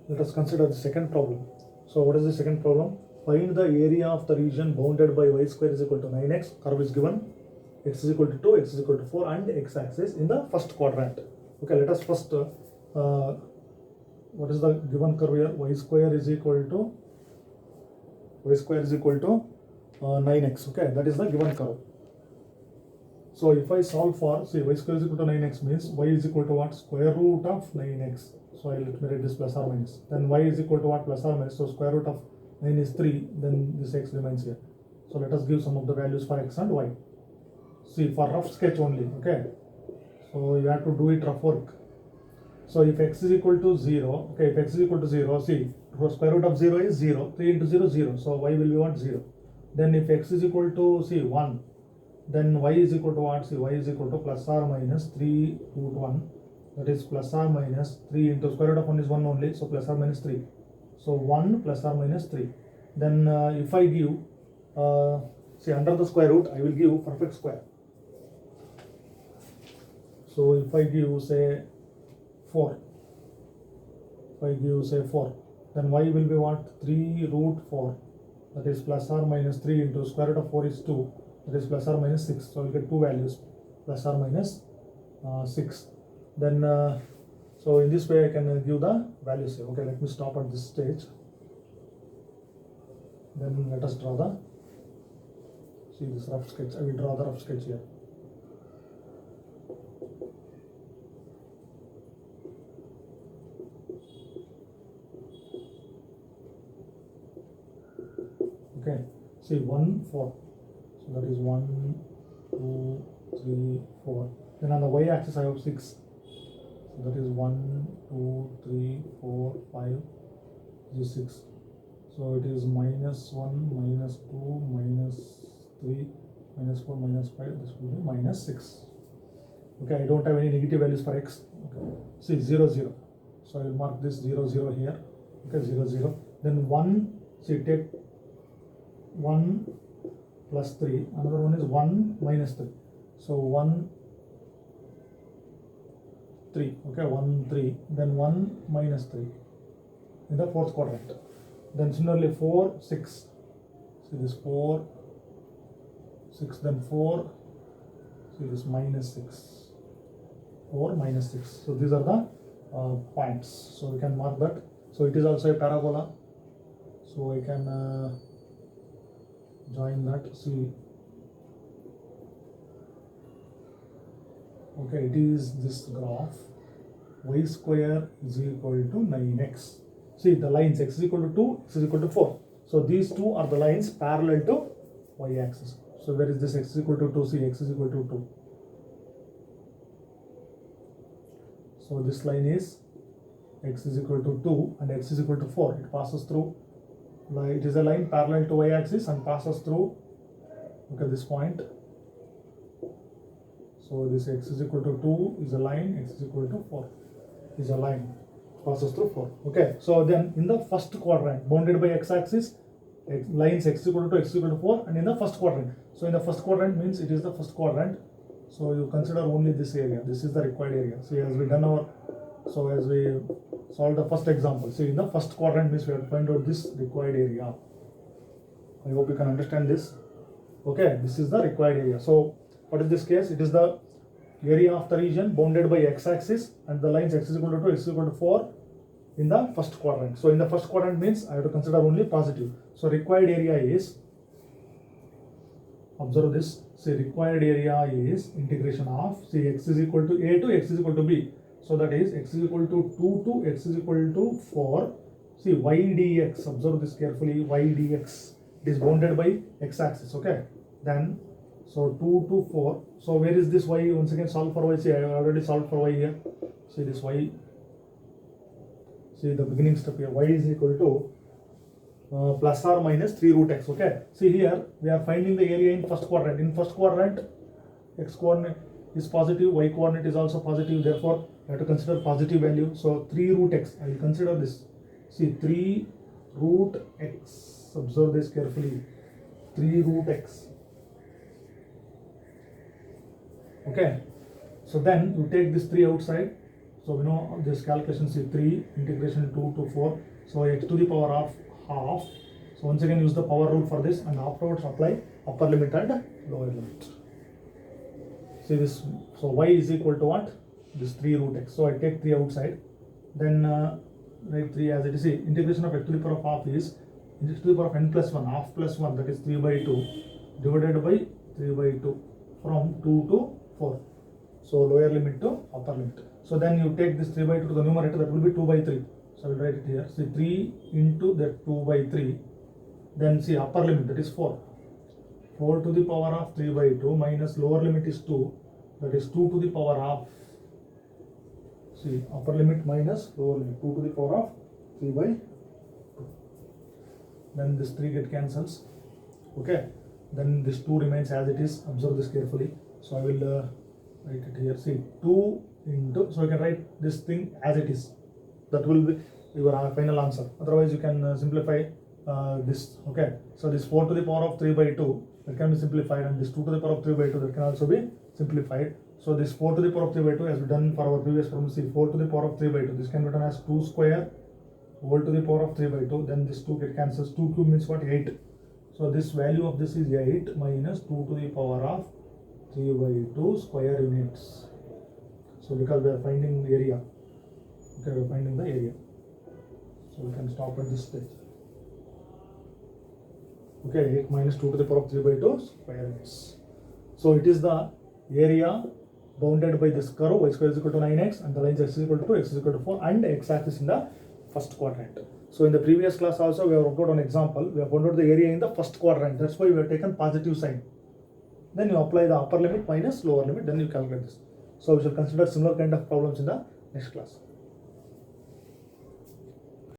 Let us consider the second problem. So what is the second problem? Find the area of the region bounded by y square is equal to 9x. Curve is given, x is equal to 2, x is equal to 4, and x-axis in the first quadrant. Okay, let us first what is the given curve here? Y square is equal to 9x. Okay, that is the given curve. So if I solve for, see, y square is equal to 9x means y is equal to what? Square root of 9x. So let me write this plus or minus. Then y is equal to what? Plus or minus. So square root of 9 is 3. Then this x remains here. So let us give some of the values for x and y. See, for rough sketch only. Okay. So you have to do it rough work. So if x is equal to 0, okay, if x is equal to 0, see, square root of 0 is 0. 3 into 0, 0. So y will be what? 0. Then if x is equal to, see, 1, then y is equal to what? See, y is equal to plus or minus 3 root 1. That is plus or minus 3 into square root of 1 is 1 only. So plus or minus 3. So 1 plus or minus 3. Then if I give, see, under the square root, I will give perfect square. So if I give, say, 4, if I give, say, 4, then y will be what? 3 root 4. That is plus or minus 3 into square root of 4 is 2. That is plus or minus 6. So we get two values, plus or minus 6. Then so in this way I can give the values here. Okay, let me stop at this stage. Then let us draw the, see, this rough sketch. I will draw the rough sketch here. Okay, see, 1, 4. So that is 1, 2, 3, 4. Then on the y axis I have 6. So that is 1, 2, 3, 4, 5. This is 6. So it is minus 1, minus 2, minus 3, minus 4, minus 5. This will be minus 6. Okay, I don't have any negative values for x. Okay, see, 0, 0. So I will mark this 0, 0 here. Okay, 0, 0. Then 1, see, take 1 plus 3. Another one is 1 minus 3. So 1, 3. Okay, 1, 3. Then 1 minus 3 in the fourth quadrant. Then similarly 4, 6. See this 4, 6. Then 4. See this minus 6. 4 minus 6. So these are the points. So we can mark that. So it is also a parabola. So I can join that. See, okay, it is this graph. Y square is equal to 9x. See, the lines x is equal to 2, x is equal to 4. So these two are the lines parallel to y axis. So where is this x is equal to 2? See, x is equal to 2. So this line is x is equal to 2 and x is equal to 4. It passes through, it is a line parallel to y axis and passes through, okay, this point. So this x is equal to 2 is a line, x is equal to 4 is a line, passes through 4. Okay, so then in the first quadrant, bounded by x-axis, lines x is equal to 2, x is equal to 4, and in the first quadrant. So in the first quadrant means it is the first quadrant. So you consider only this area. This is the required area. See, as we done our, so as we solve the first example, see, in the first quadrant means we have to find out this required area. I hope you can understand this. Okay, this is the required area. So what is this case? It is the area of the region bounded by x-axis and the lines x is equal to 2, x is equal to 4 in the first quadrant. So in the first quadrant means I have to consider only positive. So required area is, observe this, say required area is integration of, see, x is equal to a to x is equal to b. So that is x is equal to 2 to x is equal to 4. See, y dx, observe this carefully, y dx, it is bounded by x-axis. Okay, then so 2 to 4. So where is this y? Once again solve for y. See, I have already solved for y here. See this y. See the beginning step here. Y is equal to plus or minus 3 root x. Okay. See here we are finding the area in first quadrant. In first quadrant, x coordinate is positive, y coordinate is also positive. Therefore, you have to consider positive value. So 3 root x. I will consider this. See, 3 root x. Observe this carefully. 3 root x. Okay, so then you take this 3 outside. So we know this calculation, see 3 integration 2 to 4. So x to the power of half. So once again use the power rule for this, and afterwards apply upper limit and lower limit. See this, so y is equal to what? This 3 root x. So I take 3 outside, then write 3 as it is. See, integration of x to the power of half is x to the power of n plus 1, half plus 1, that is 3 by 2, divided by 3 by 2 from 2 to 4. So lower limit to upper limit. So then you take this 3 by 2 to the numerator, that will be 2 by 3. So I will write it here. See 3 into that 2 by 3. Then see upper limit, that is 4. 4 to the power of 3 by 2 minus lower limit is 2. That is 2 to the power of, see upper limit minus lower limit, 2 to the power of 3 by 2. Then this 3 get cancels. Okay. Then this 2 remains as it is. Observe this carefully. So I will write it here. See 2 into, so you can write this thing as it is. That will be your final answer. Otherwise you can simplify this. Okay. So this 4 to the power of 3 by 2, that can be simplified, and this 2 to the power of 3 by 2, that can also be simplified. So this 4 to the power of 3 by 2 as we done for our previous problem. See 4 to the power of 3 by 2, this can be written as 2 square whole to the power of 3 by 2. Then this 2 get cancels. 2 cube means what? 8. So this value of this is 8 minus 2 to the power of 3 by 2 square units. So because we are finding the area. Okay, we are finding the area. So we can stop at this stage. Okay, 8 minus 2 to the power of 3 by 2 square units. So it is the area bounded by this curve y square is equal to 9x, and the lines x is equal to 2, x is equal to 4, and x axis in the first quadrant. So in the previous class also we have worked out an example. We have found out the area in the first quadrant. That's why we have taken positive sign. Then you apply the upper limit minus lower limit. Then you calculate this. So we shall consider similar kind of problems in the next class.